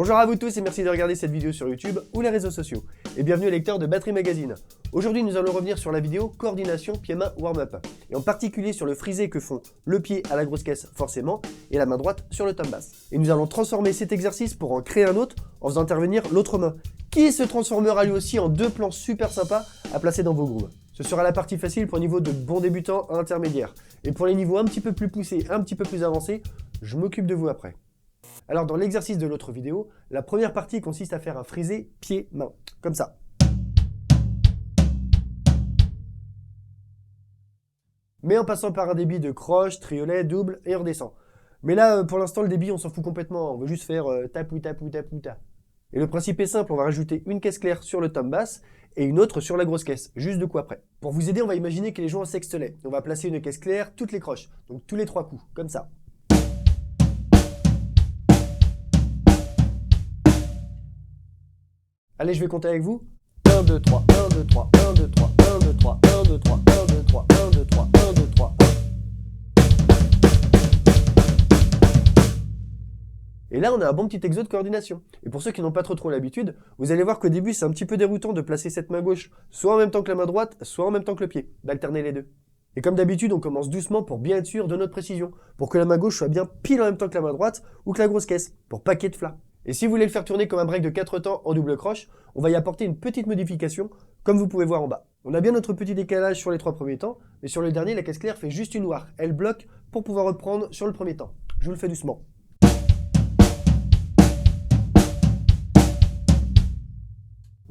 Bonjour à vous tous et merci de regarder cette vidéo sur YouTube ou les réseaux sociaux. Et bienvenue lecteurs de Batterie Magazine. Aujourd'hui nous allons revenir sur la vidéo coordination pied-main warm-up. Et en particulier sur le frisé que font le pied à la grosse caisse forcément et la main droite sur le thumb bass. Et nous allons transformer cet exercice pour en créer un autre en faisant intervenir l'autre main, qui se transformera lui aussi en deux plans super sympas à placer dans vos grooves. Ce sera la partie facile pour le niveau de bon débutant à intermédiaire. Et pour les niveaux un petit peu plus poussés, un petit peu plus avancés, je m'occupe de vous après. Alors dans l'exercice de l'autre vidéo, la première partie consiste à faire un frisé pied-main, comme ça. Mais en passant par un débit de croche, triolet, double et on redescend. Mais là, pour l'instant, le débit, on s'en fout complètement, on veut juste faire tapou tapou tapou ta. Et le principe est simple, on va rajouter une caisse claire sur le thumb bass et une autre sur la grosse caisse, juste de coup après. Pour vous aider, on va imaginer qu'elle joue en sextelet. On va placer une caisse claire, toutes les croches, donc tous les 3 coups, comme ça. Allez, je vais compter avec vous. 1, 2, 3, 1, 2, 3, 1, 2, 3, 1, 2, 3, 1, 2, 3, 1, 2, 3, 1, 2, 3, 1, 2, 3, 1. Et là, on a un bon petit exo de coordination. Et pour ceux qui n'ont pas trop l'habitude, vous allez voir qu'au début, c'est un petit peu déroutant de placer cette main gauche soit en même temps que la main droite, soit en même temps que le pied, d'alterner les deux. Et comme d'habitude, on commence doucement pour bien être sûr de notre précision, pour que la main gauche soit bien pile en même temps que la main droite ou que la grosse caisse, pour pas qu'il y ait de flat. Et si vous voulez le faire tourner comme un break de 4 temps en double croche, on va y apporter une petite modification, comme vous pouvez voir en bas. On a bien notre petit décalage sur les 3 premiers temps, mais sur le dernier, la caisse claire fait juste une noire. Elle bloque pour pouvoir reprendre sur le premier temps. Je vous le fais doucement.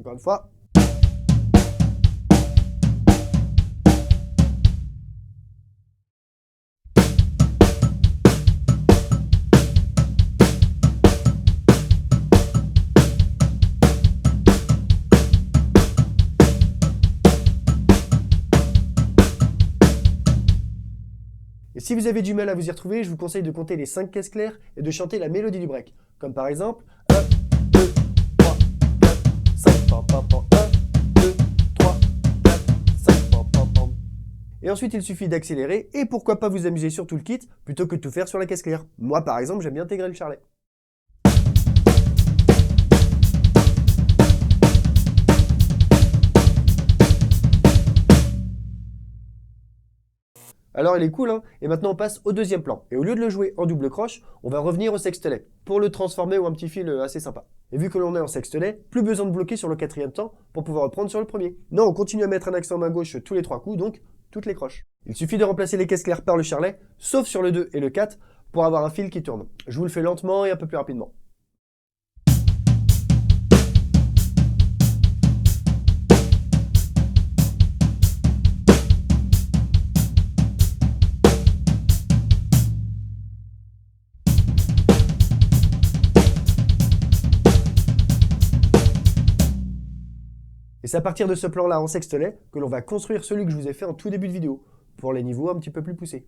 Encore une fois. Et si vous avez du mal à vous y retrouver, je vous conseille de compter les 5 caisses claires et de chanter la mélodie du break. Comme par exemple 1, 2, 3, 4, 5, pam, pam, pam, 1, 2, 3, 4, 5, pam, pam, pam. Et ensuite, il suffit d'accélérer et pourquoi pas vous amuser sur tout le kit plutôt que de tout faire sur la caisse claire. Moi, par exemple, j'aime bien intégrer le charlet. Alors il est cool, hein. Et maintenant on passe au deuxième plan. Et au lieu de le jouer en double croche, on va revenir au sextelet pour le transformer en un petit fil assez sympa. Et vu que l'on est en sextelet, plus besoin de bloquer sur le 4e temps pour pouvoir reprendre sur le premier. Non, on continue à mettre un accent main gauche tous les 3 coups, donc toutes les croches. Il suffit de remplacer les caisses claires par le charlet, sauf sur le 2 et le 4, pour avoir un fil qui tourne. Je vous le fais lentement et un peu plus rapidement. Et c'est à partir de ce plan-là en sextelet que l'on va construire celui que je vous ai fait en tout début de vidéo, pour les niveaux un petit peu plus poussés.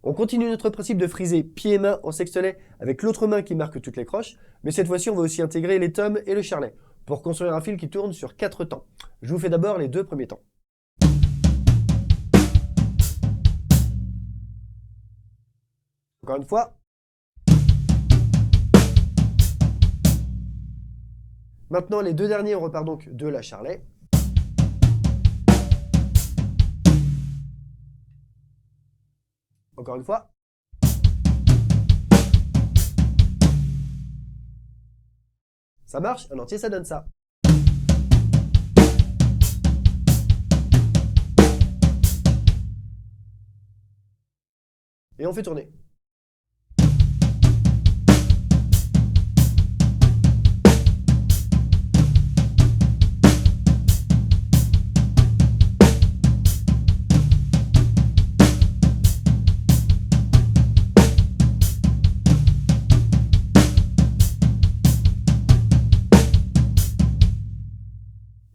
On continue notre principe de friser pied et main en sextelet avec l'autre main qui marque toutes les croches, mais cette fois-ci on va aussi intégrer les thumbs et le charlet, pour construire un fil qui tourne sur 4 temps. Je vous fais d'abord les 2 premiers temps. Encore une fois. Maintenant, les 2 derniers, on repart donc de la charlet. Encore une fois. Ça marche, un entier, ça donne ça. Et on fait tourner.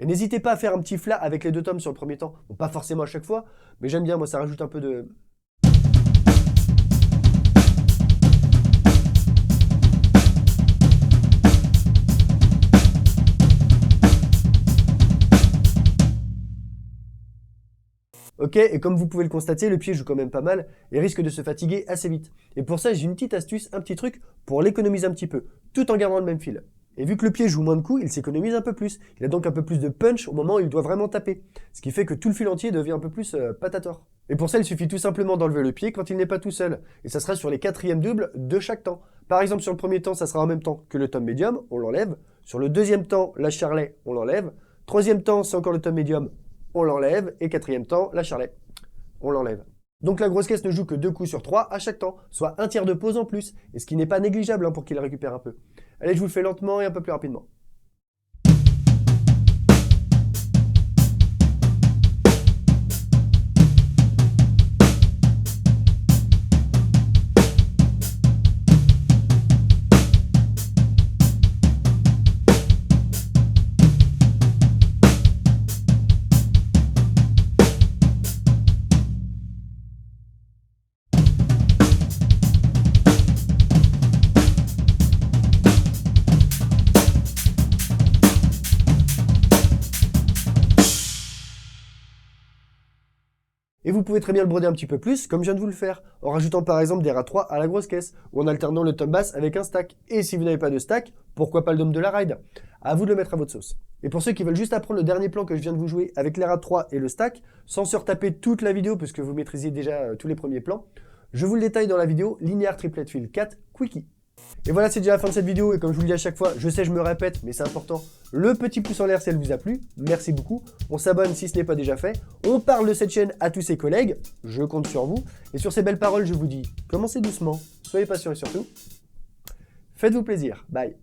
Et n'hésitez pas à faire un petit flat avec les 2 tomes sur le premier temps. Bon, pas forcément à chaque fois, mais j'aime bien, moi ça rajoute un peu de... Ok, et comme vous pouvez le constater, le pied joue quand même pas mal et risque de se fatiguer assez vite. Et pour ça, j'ai une petite astuce, un petit truc pour l'économiser un petit peu, tout en gardant le même fil. Et vu que le pied joue moins de coups, il s'économise un peu plus. Il a donc un peu plus de punch au moment où il doit vraiment taper. Ce qui fait que tout le fil entier devient un peu plus patator. Et pour ça, il suffit tout simplement d'enlever le pied quand il n'est pas tout seul. Et ça sera sur les 4e doubles de chaque temps. Par exemple, sur le premier temps, ça sera en même temps que le tom médium, on l'enlève. Sur le 2e temps, la charlet, on l'enlève. 3e temps, c'est encore le tom médium, on l'enlève. Et 4e temps, la charlet, on l'enlève. Donc la grosse caisse ne joue que 2 coups sur 3 à chaque temps, soit un tiers de pause en plus, et ce qui n'est pas négligeable pour qu'il récupère un peu. Allez, je vous le fais lentement et un peu plus rapidement. Et vous pouvez très bien le broder un petit peu plus, comme je viens de vous le faire, en rajoutant par exemple des rats 3 à la grosse caisse, ou en alternant le tom bass avec un stack. Et si vous n'avez pas de stack, pourquoi pas le dôme de la ride? À vous de le mettre à votre sauce. Et pour ceux qui veulent juste apprendre le dernier plan que je viens de vous jouer avec les rats 3 et le stack, sans se retaper toute la vidéo puisque vous maîtrisez déjà tous les premiers plans, je vous le détaille dans la vidéo Linear Triplet Fill 4 Quickie. Et voilà, c'est déjà la fin de cette vidéo, et comme je vous le dis à chaque fois, je sais, je me répète, mais c'est important, le petit pouce en l'air si elle vous a plu, merci beaucoup, on s'abonne si ce n'est pas déjà fait, on parle de cette chaîne à tous ses collègues, je compte sur vous, et sur ces belles paroles, je vous dis, commencez doucement, soyez patients et surtout, faites-vous plaisir, bye.